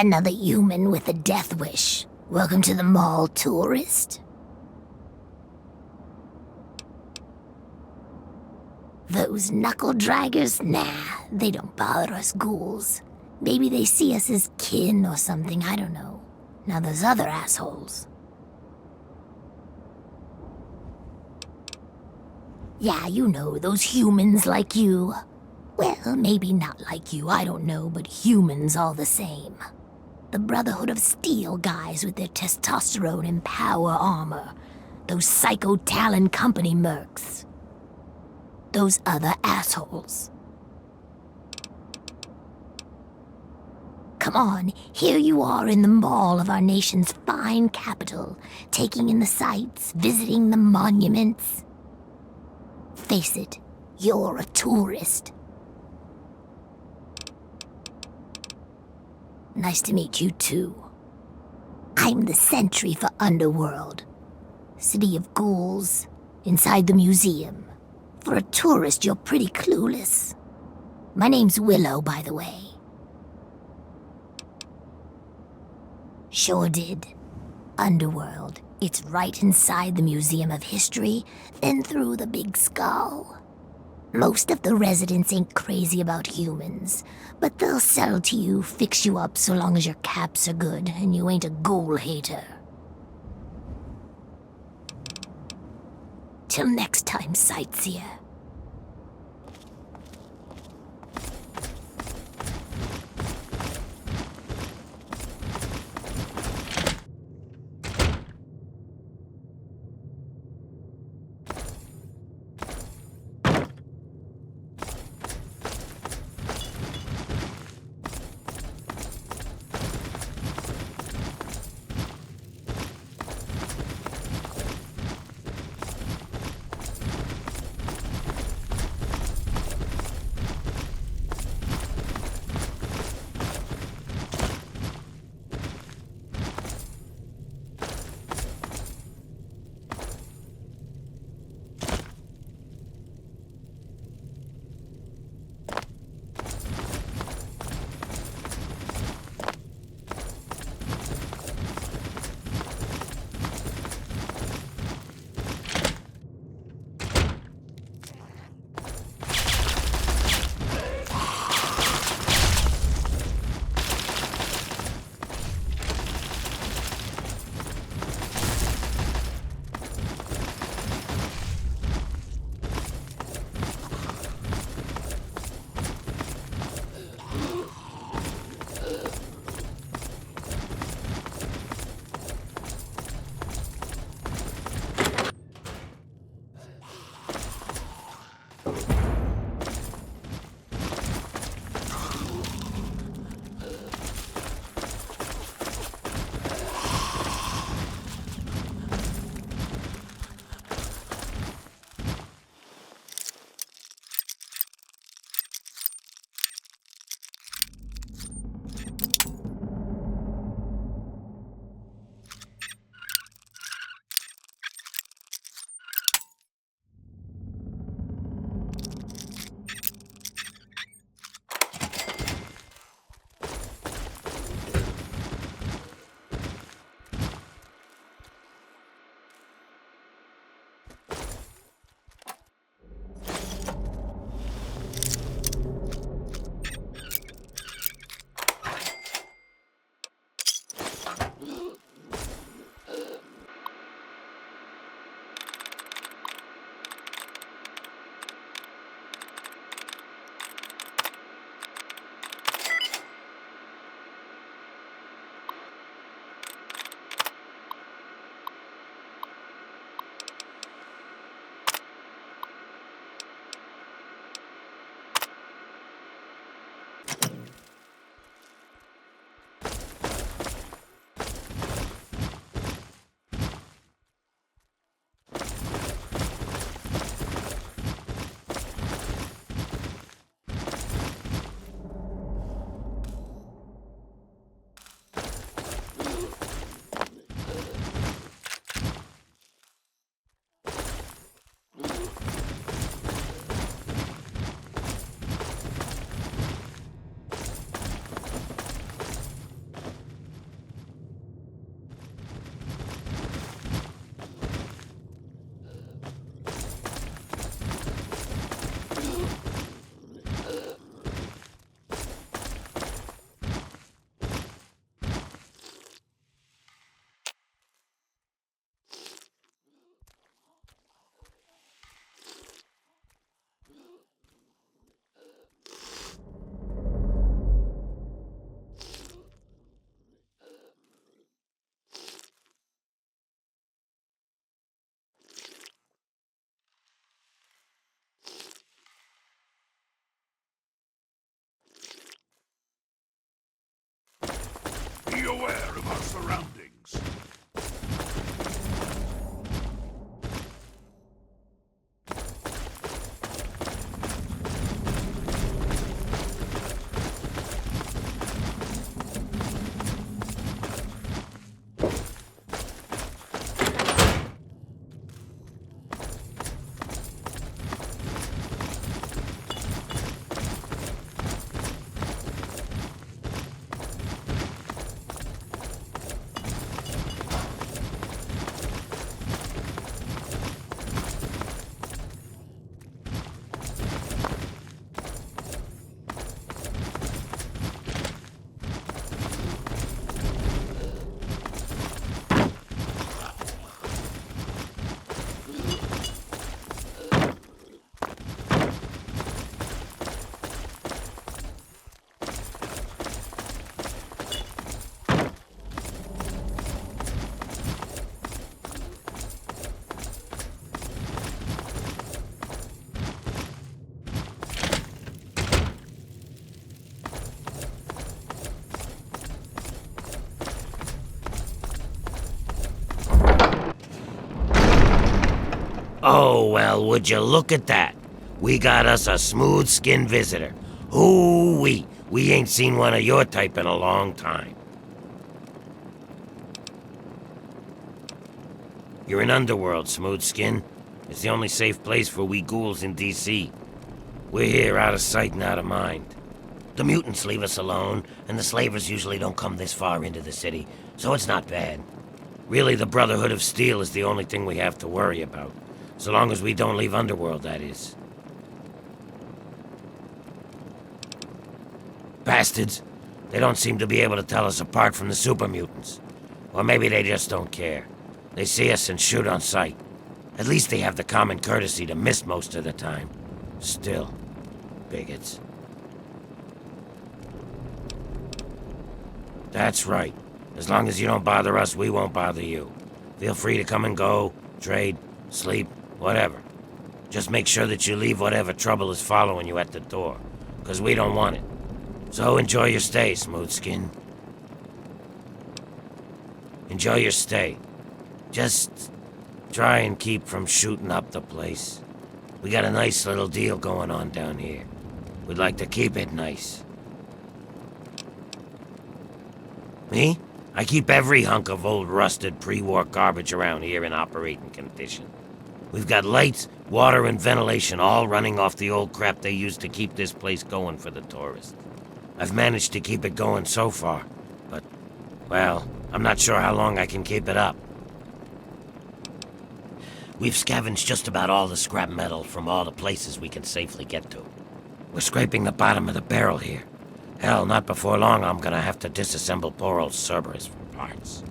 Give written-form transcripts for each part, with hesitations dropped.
Another human with a death wish. Welcome to the mall, tourist. Those knuckle draggers? Nah, they don't bother us ghouls. Maybe they see us as kin or something, I don't know. Now those other assholes. Yeah, you know, those humans like you. Well, maybe not like you, I don't know, but humans all the same. The Brotherhood of Steel guys with their testosterone and power armor. Those Psycho Talon Company mercs. Those other assholes. Come on, here you are in the mall of our nation's fine capital, taking in the sights, visiting the monuments. Face it, you're a tourist. Nice to meet you too. I'm the sentry for Underworld. City of Ghouls, inside the museum. For a tourist, you're pretty clueless. My name's Willow, by the way. Sure did. Underworld. It's right inside the Museum of History, then through the Big Skull. Most of the residents ain't crazy about humans, but they'll sell to you, fix you up so long as your caps are good and you ain't a ghoul hater. Till next time, sightseer. Be aware of our surroundings. Oh, well, would you look at that? We got us a smooth-skinned visitor. Ooh-wee, we ain't seen one of your type in a long time. You're in Underworld, Smoothskin. It's the only safe place for we ghouls in D.C. We're here out of sight and out of mind. The mutants leave us alone, and the slavers usually don't come this far into the city, so it's not bad. Really, the Brotherhood of Steel is the only thing we have to worry about. So long as we don't leave Underworld, that is. Bastards. They don't seem to be able to tell us apart from the super mutants. Or maybe they just don't care. They see us and shoot on sight. At least they have the common courtesy to miss most of the time. Still, bigots. That's right. As long as you don't bother us, we won't bother you. Feel free to come and go, trade, sleep, whatever. Just make sure that you leave whatever trouble is following you at the door, 'cause we don't want it. So enjoy your stay, Smoothskin. Enjoy your stay. Just try and keep from shooting up the place. We got a nice little deal going on down here. We'd like to keep it nice. Me? I keep every hunk of old rusted pre-war garbage around here in operating condition. We've got lights, water, and ventilation all running off the old crap they used to keep this place going for the tourists. I've managed to keep it going so far, but, well, I'm not sure how long I can keep it up. We've scavenged just about all the scrap metal from all the places we can safely get to. We're scraping the bottom of the barrel here. Hell, not before long I'm gonna have to disassemble poor old Cerberus from parts.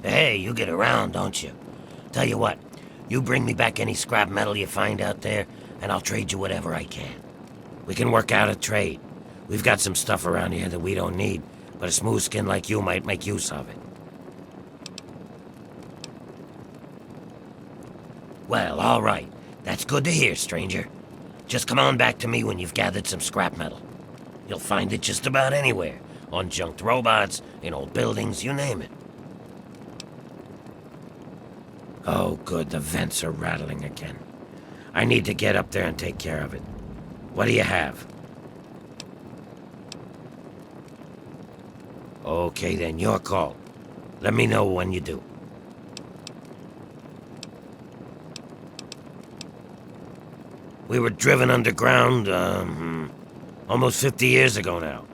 Hey, you get around, don't you? Tell you what, you bring me back any scrap metal you find out there, and I'll trade you whatever I can. We can work out a trade. We've got some stuff around here that we don't need, but a smooth skin like you might make use of it. Well, all right. That's good to hear, stranger. Just come on back to me when you've gathered some scrap metal. You'll find it just about anywhere. On junked robots, in old buildings, you name it. Oh, good, the vents are rattling again. I need to get up there and take care of it. What do you have? Okay then, your call. Let me know when you do. We were driven underground, almost 50 years ago now.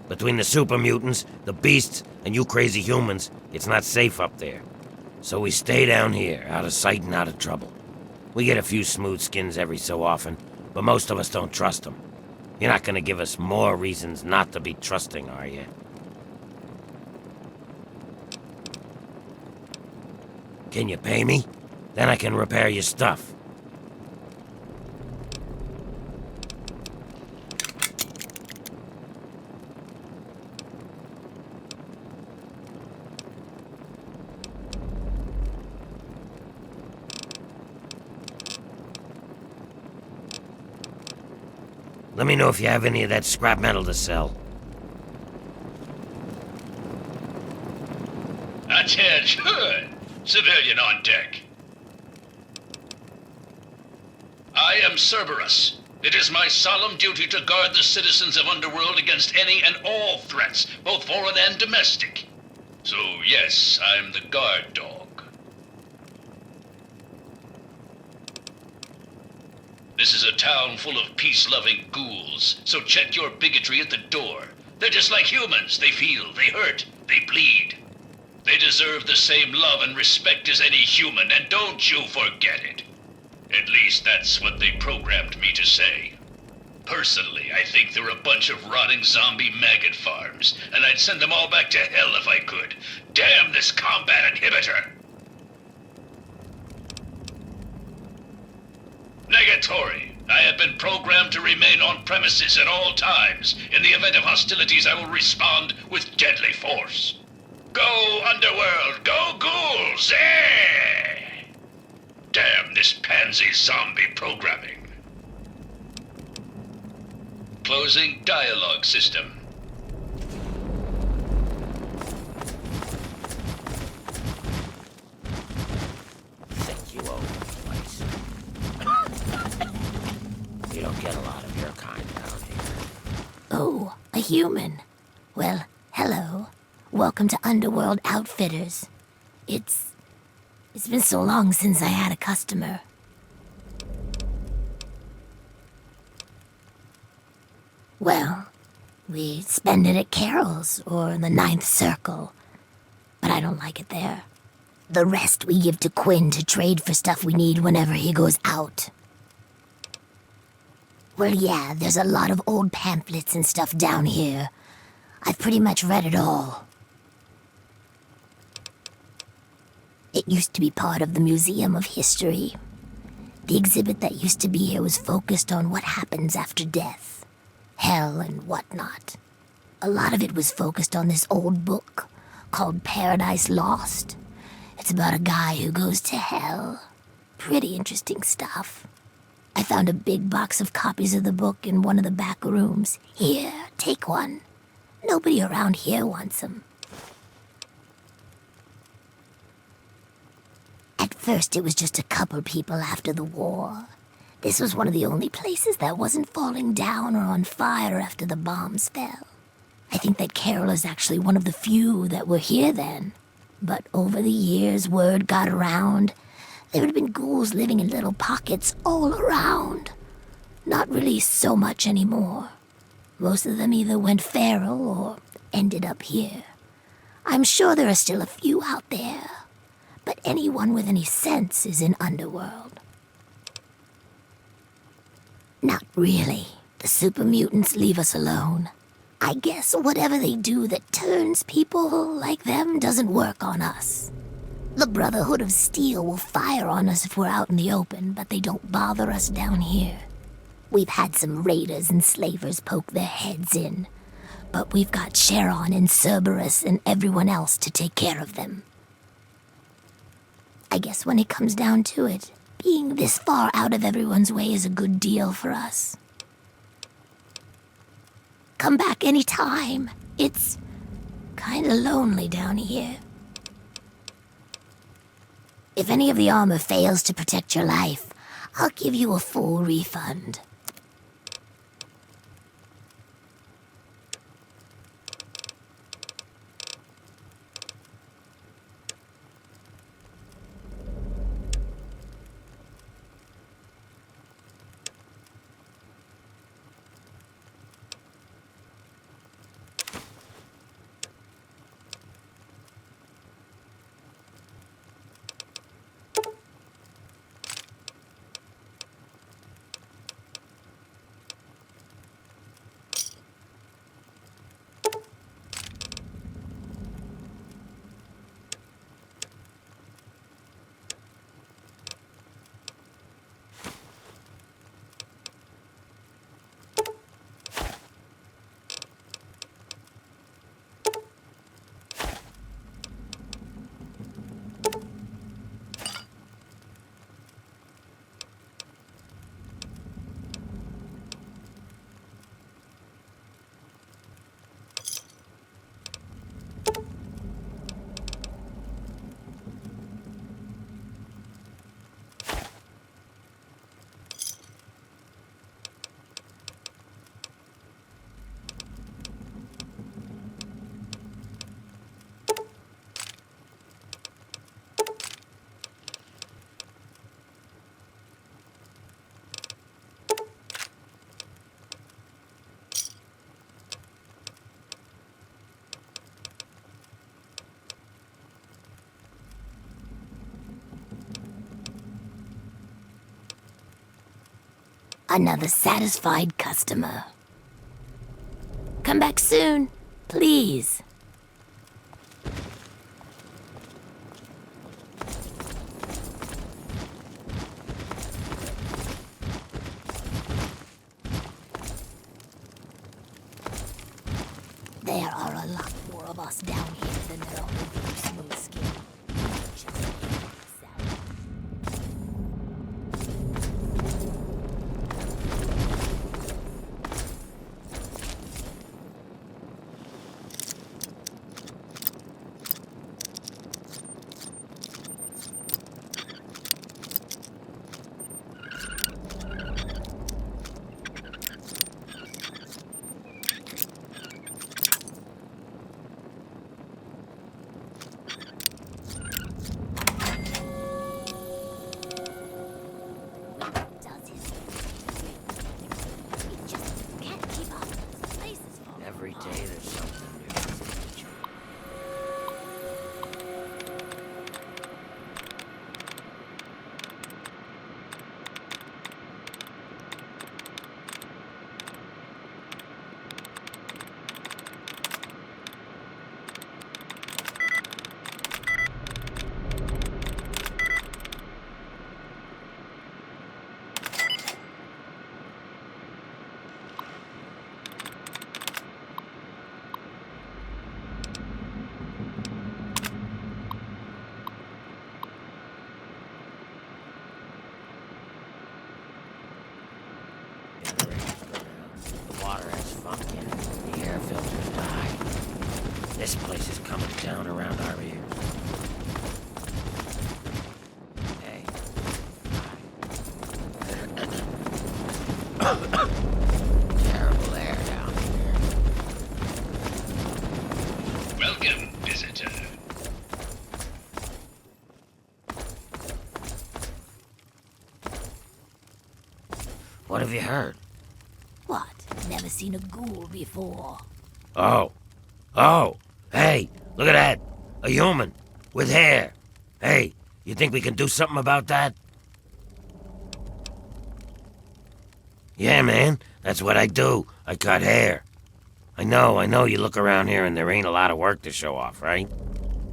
Between the super mutants, the beasts, and you crazy humans, it's not safe up there. So we stay down here, out of sight and out of trouble. We get a few smooth skins every so often, but most of us don't trust them. You're not gonna give us more reasons not to be trusting, are you? Can you pay me? Then I can repair your stuff. Let me know if you have any of that scrap metal to sell. Attention! Civilian on deck. I am Cerberus. It is my solemn duty to guard the citizens of Underworld against any and all threats, both foreign and domestic. So yes, I'm the guard dog. This is a town full of peace-loving ghouls, so check your bigotry at the door. They're just like humans. They feel, they hurt, they bleed. They deserve the same love and respect as any human, and don't you forget it. At least that's what they programmed me to say. Personally, I think they're a bunch of rotting zombie maggot farms, and I'd send them all back to hell if I could. Damn this combat inhibitor! Negatory. I have been programmed to remain on premises at all times. In the event of hostilities, I will respond with deadly force. Go, Underworld! Go, ghouls! Eh! Damn this pansy zombie programming. Closing dialogue system. Think you own the place. You don't get a lot of your kind down here. Oh, a human. Well, hello. Welcome to Underworld Outfitters. It's been so long since I had a customer. Well, we spend it at Carol's or the Ninth Circle, but I don't like it there. The rest we give to Quinn to trade for stuff we need whenever he goes out. Well, yeah, there's a lot of old pamphlets and stuff down here. I've pretty much read it all. It used to be part of the Museum of History. The exhibit that used to be here was focused on what happens after death, hell and whatnot. A lot of it was focused on this old book called Paradise Lost. It's about a guy who goes to hell. Pretty interesting stuff. I found a big box of copies of the book in one of the back rooms. Here, take one. Nobody around here wants them. At first, it was just a couple people after the war. This was one of the only places that wasn't falling down or on fire after the bombs fell. I think that Carol is actually one of the few that were here then. But over the years, word got around. There had been ghouls living in little pockets all around. Not really so much anymore. Most of them either went feral or ended up here. I'm sure there are still a few out there. But anyone with any sense is in Underworld. Not really. The super mutants leave us alone. I guess whatever they do that turns people like them doesn't work on us. The Brotherhood of Steel will fire on us if we're out in the open, but they don't bother us down here. We've had some raiders and slavers poke their heads in, but we've got Sharon and Cerberus and everyone else to take care of them. I guess when it comes down to it, being this far out of everyone's way is a good deal for us. Come back any time. It's kinda lonely down here. If any of the armor fails to protect your life, I'll give you a full refund. Another satisfied customer. Come back soon, please. There are a lot more of us down here than there are with smooth skin. Just Every day there's something new. The water has funk in it. The air filters die. This place is coming down around our ears. Hey. Terrible air down here. Welcome, visitor. What have you heard? what? Never seen a ghoul before. Oh. Oh. Hey, look at that. A human. With hair. Hey, you think we can do something about that? Yeah, man. That's what I do. I cut hair. I know you look around here and there ain't a lot of work to show off, right?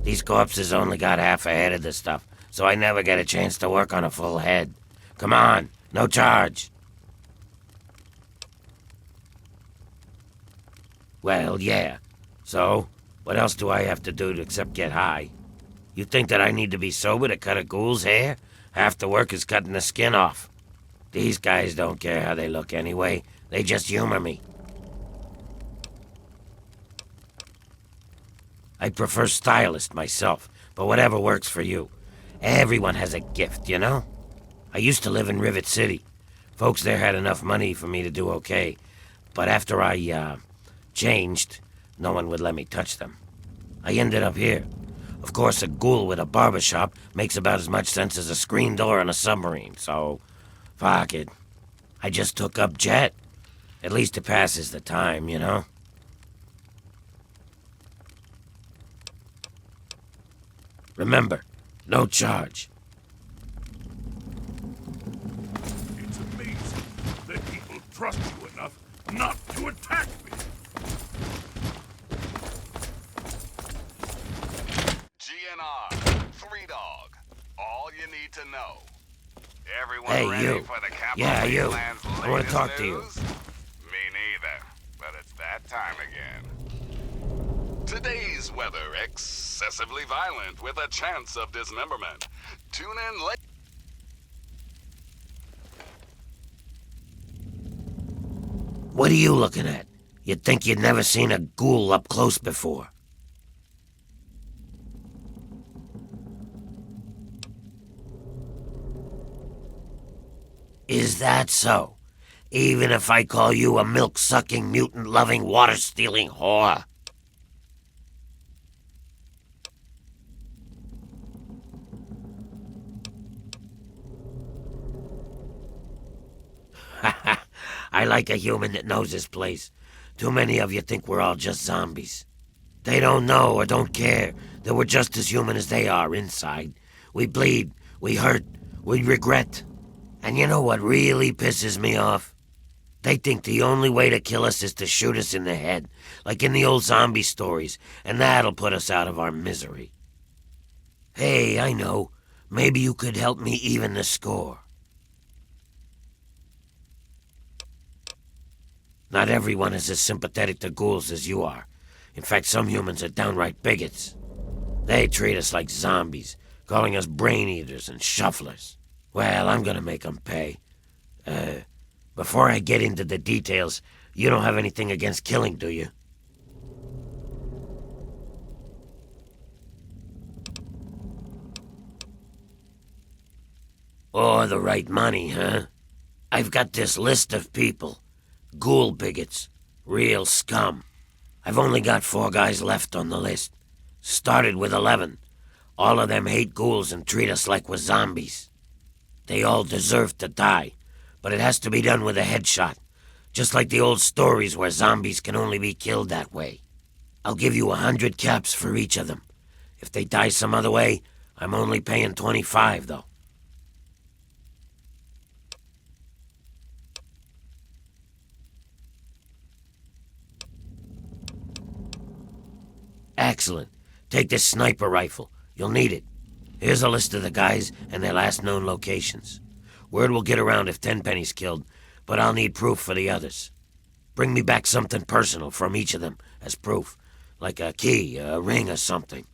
These corpses only got half a head of the stuff, so I never get a chance to work on a full head. Come on, no charge. Well, yeah. So, what else do I have to do except get high? You think that I need to be sober to cut a ghoul's hair? Half the work is cutting the skin off. These guys don't care how they look anyway. They just humor me. I prefer stylist myself, but whatever works for you. Everyone has a gift, you know? I used to live in Rivet City. Folks there had enough money for me to do okay. But after I, changed, no one would let me touch them. I ended up here. Of course, a ghoul with a barbershop makes about as much sense as a screen door on a submarine, so... fuck it. I just took up Jet. At least it passes the time, you know? Remember, no charge. It's amazing that people trust you enough not to attack me. GNR, 3-Dog. All you need to know. Everyone Hey, ready you. for the capital Yeah, you. Wasteland's I wanna latest talk to you. news? Me neither, but it's that time again. Today's weather excessively violent with a chance of dismemberment. Tune in late. What are you looking at? You'd think you'd never seen a ghoul up close before. Is that so? Even if I call you a milk-sucking, mutant-loving, water-stealing whore? I like a human that knows his place. Too many of you think we're all just zombies. They don't know or don't care that we're just as human as they are inside. We bleed, we hurt, we regret. And you know what really pisses me off? They think the only way to kill us is to shoot us in the head, like in the old zombie stories, and that'll put us out of our misery. Hey, I know. Maybe you could help me even the score. Not everyone is as sympathetic to ghouls as you are. In fact, some humans are downright bigots. They treat us like zombies, calling us brain eaters and shufflers. Well, I'm gonna make them pay. Before I get into the details, you don't have anything against killing, do you? Or the right money, huh? I've got this list of people. Ghoul bigots. Real scum. I've only got 4 guys left on the list. Started with 11. All of them hate ghouls and treat us like we're zombies. They all deserve to die, but it has to be done with a headshot. Just like the old stories where zombies can only be killed that way. I'll give you 100 caps for each of them. If they die some other way, I'm only paying 25, though. Excellent. Take this sniper rifle. You'll need it. Here's a list of the guys and their last known locations. Word will get around if Tenpenny's killed, but I'll need proof for the others. Bring me back something personal from each of them as proof, like a key, a ring, or something.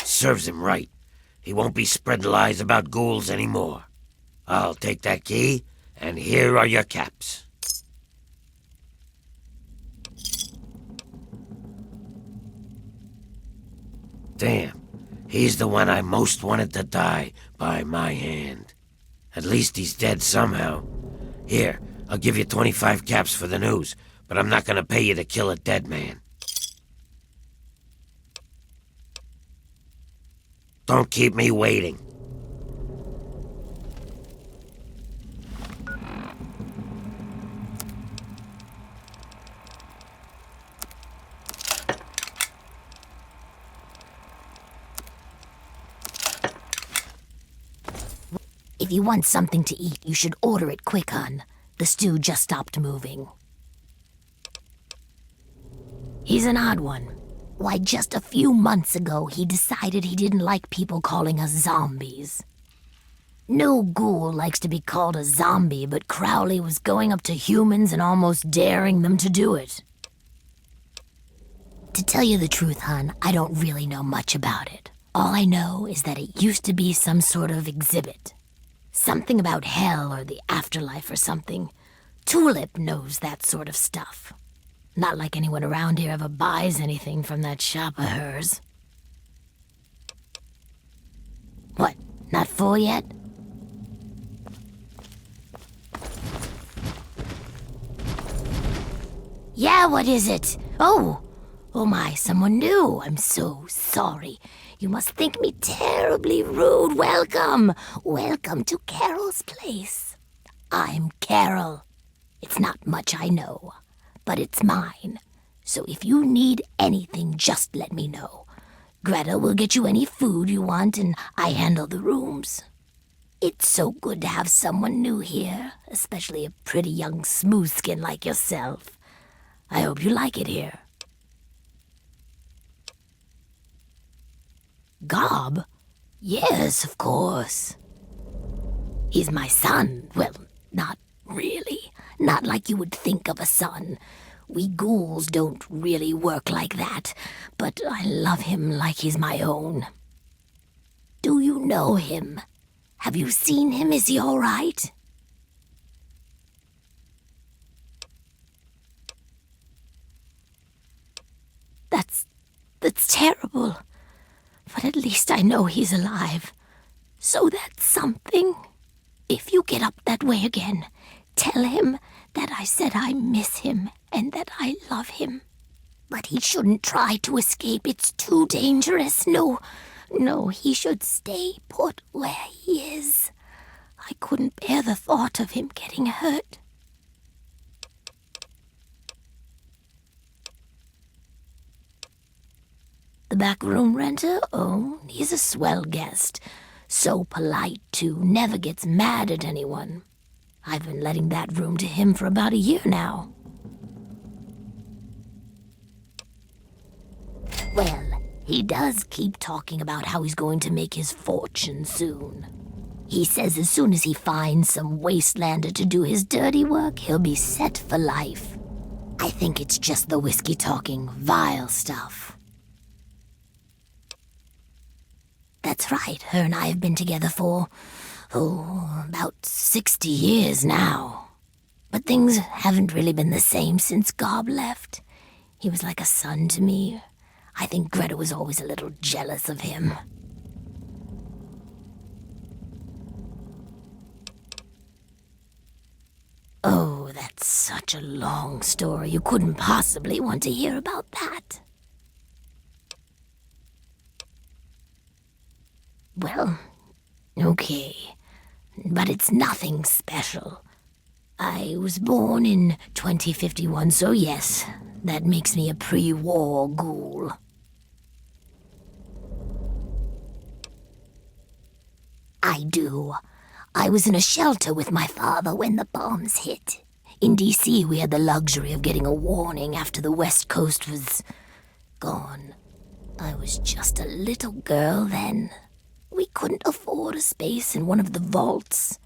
Serves him right. He won't be spreading lies about ghouls anymore. I'll take that key, and here are your caps. Damn, he's the one I most wanted to die by my hand. At least he's dead somehow. Here, I'll give you 25 caps for the news, but I'm not gonna pay you to kill a dead man. Don't keep me waiting. If you want something to eat, you should order it quick, hon. The stew just stopped moving. He's an odd one. Why, just a few months ago, he decided he didn't like people calling us zombies. No ghoul likes to be called a zombie, but Crowley was going up to humans and almost daring them to do it. To tell you the truth, hon, I don't really know much about it. All I know is that it used to be some sort of exhibit. Something about hell or the afterlife or something. Tulip knows that sort of stuff. Not like anyone around here ever buys anything from that shop of hers. What, not full yet? Yeah, what is it? Oh my, someone new. I'm so sorry. You must think me terribly rude. Welcome to Carol's place. I'm Carol. It's not much, I know, but it's mine. So if you need anything, just let me know. Greta will get you any food you want, and I handle the rooms. It's so good to have someone new here, especially a pretty young smooth skin like yourself. I hope you like it here. Gob? Yes, of course. He's my son. Well, not really. Not like you would think of a son. We ghouls don't really work like that, but I love him like he's my own. Do you know him? Have you seen him? Is he all right? That's terrible. But at least I know he's alive. So that's something. If you get up that way again, tell him that I said I miss him and that I love him. But he shouldn't try to escape. It's too dangerous. No, he should stay put where he is. I couldn't bear the thought of him getting hurt. The back room renter? Oh, he's a swell guest. So polite, too. Never gets mad at anyone. I've been letting that room to him for about a year now. Well, he does keep talking about how he's going to make his fortune soon. He says as soon as he finds some wastelander to do his dirty work, he'll be set for life. I think it's just the whiskey talking vile stuff. That's right, her and I have been together for, about 60 years now. But things haven't really been the same since Gob left. He was like a son to me. I think Greta was always a little jealous of him. Oh, that's such a long story. You couldn't possibly want to hear about that. Well, okay, but it's nothing special. I was born in 2051, so yes, that makes me a pre-war ghoul. I do. I was in a shelter with my father when the bombs hit. In D.C., we had the luxury of getting a warning after the West Coast was gone. I was just a little girl then. We couldn't afford a space in one of the vaults.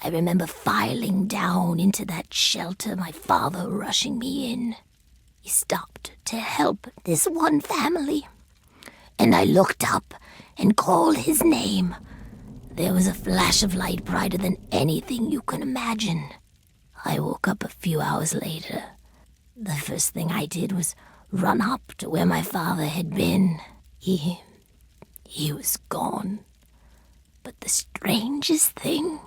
I remember filing down into that shelter, my father rushing me in. He stopped to help this one family. And I looked up and called his name. There was a flash of light brighter than anything you can imagine. I woke up a few hours later. The first thing I did was run up to where my father had been. He was gone. But the strangest thing,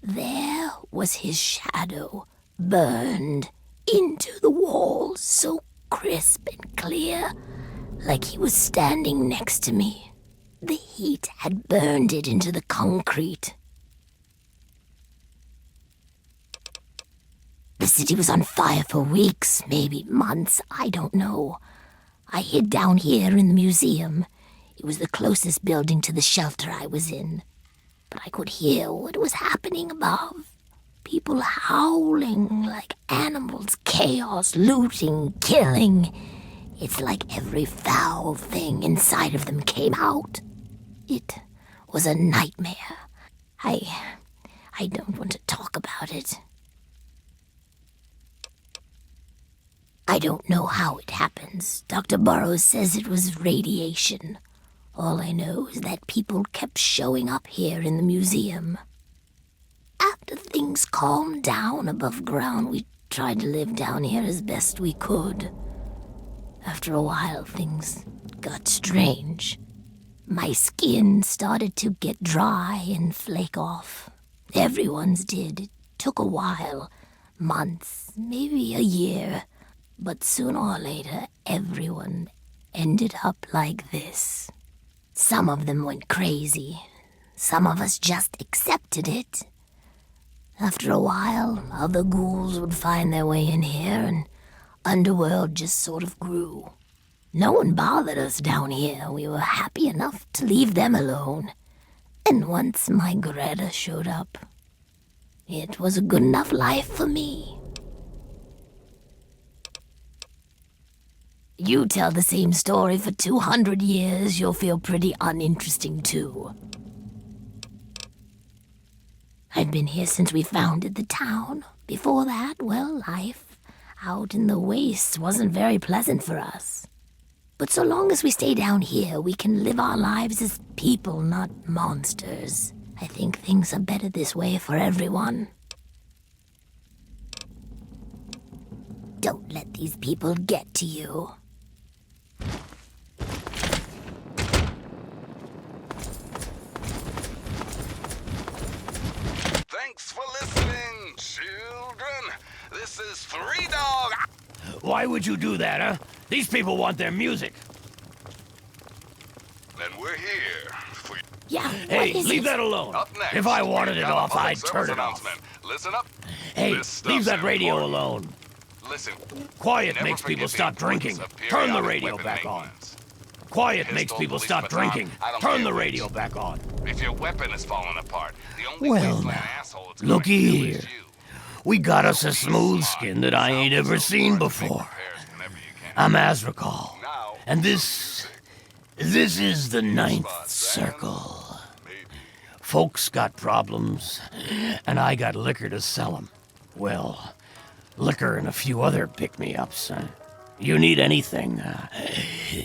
there was his shadow burned into the wall, so crisp and clear, like he was standing next to me. The heat had burned it into the concrete. The city was on fire for weeks, maybe months, I don't know. I hid down here in the museum. It was the closest building to the shelter I was in. But I could hear what was happening above. People howling like animals, chaos, looting, killing. It's like every foul thing inside of them came out. It was a nightmare. I don't want to talk about it. I don't know how it happens. Dr. Burroughs says it was radiation. All I know is that people kept showing up here in the museum. After things calmed down above ground, we tried to live down here as best we could. After a while, things got strange. My skin started to get dry and flake off. Everyone's did. It took a while. Months, maybe a year. But sooner or later, everyone ended up like this. Some of them went crazy. Some of us just accepted it. After a while, other ghouls would find their way in here, and Underworld just sort of grew. No one bothered us down here. We were happy enough to leave them alone. And once my Greta showed up, it was a good enough life for me. You tell the same story for 200 years, you'll feel pretty uninteresting too. I've been here since we founded the town. Before that, well, life out in the wastes wasn't very pleasant for us. But so long as we stay down here, we can live our lives as people, not monsters. I think things are better this way for everyone. Don't let these people get to you. Thanks for listening, children. This is Three Dog. Why would you do that, huh? These people want their music. And we're here for you. Yeah, Hey, what is leave it? that alone. Up next, If I wanted we've it got a off, public I'd service turn it off. announcement. Listen up. Hey, This stuff's leave that radio important. alone. Listen. Quiet never makes people forget the stop importance drinking. of Turn the periodic radio weapon back on. maintenance. Quiet makes Pistol, people police stop baton, drinking. I don't Turn care the which. radio back on. If your weapon is falling apart, the only Well, wasteland now, asshole it's looky gonna kill here. is you. We got us So a be smooth smart. skin that I ain't Sound ever so seen smart to make before. repairs whenever you can. I'm Azrakal. Now, And this is the ninth spots and circle. maybe. Folks got problems, and I got liquor to sell 'em. Well, liquor and a few other pick-me-ups. You need anything,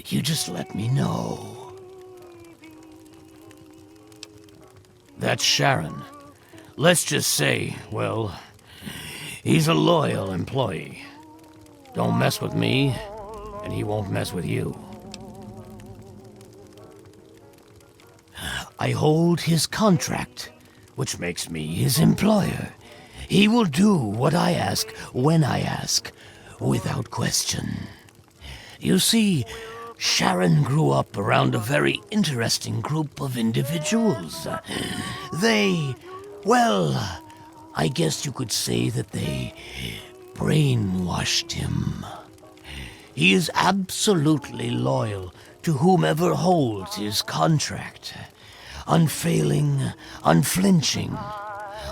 you just let me know. That's Sharon. Let's just say, well, he's a loyal employee. Don't mess with me, and he won't mess with you. I hold his contract, which makes me his employer. He will do what I ask, when I ask, without question. You see, Sharon grew up around a very interesting group of individuals. Well, I guess you could say that they brainwashed him. He is absolutely loyal to whomever holds his contract. Unfailing, unflinching,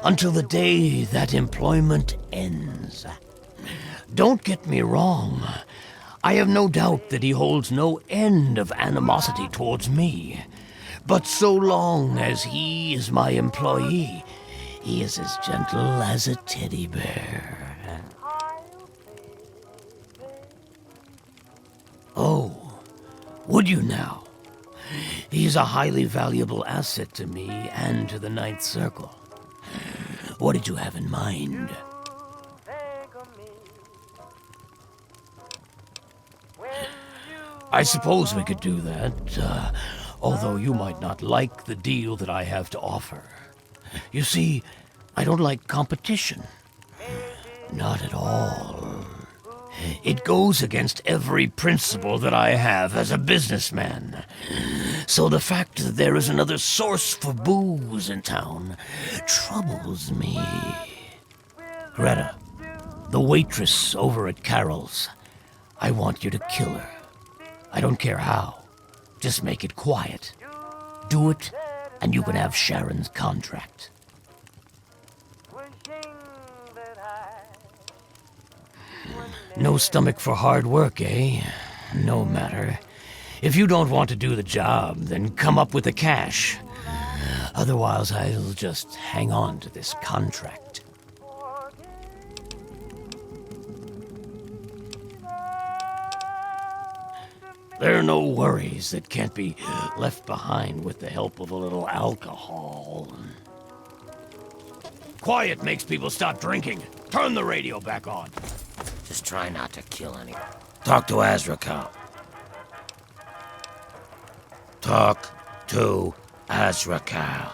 until the day that employment ends. Don't get me wrong. I have no doubt that he holds no end of animosity towards me. But so long as he is my employee, he is as gentle as a teddy bear. Oh, would you now? He's a highly valuable asset to me and to the Ninth Circle. What did you have in mind? I suppose we could do that, although you might not like the deal that I have to offer. You see, I don't like competition. Not at all. It goes against every principle that I have as a businessman. So the fact that there is another source for booze in town troubles me. Greta, the waitress over at Carol's, I want you to kill her. I don't care how. Just make it quiet. Do it, and you can have Sharon's contract. No stomach for hard work, eh? No matter. If you don't want to do the job, then come up with the cash. Otherwise, I'll just hang on to this contract. There are no worries that can't be left behind with the help of a little alcohol. Quiet makes people stop drinking. Turn the radio back on. Just try not to kill anyone. Talk to Azrakal. Talk to Azrakal.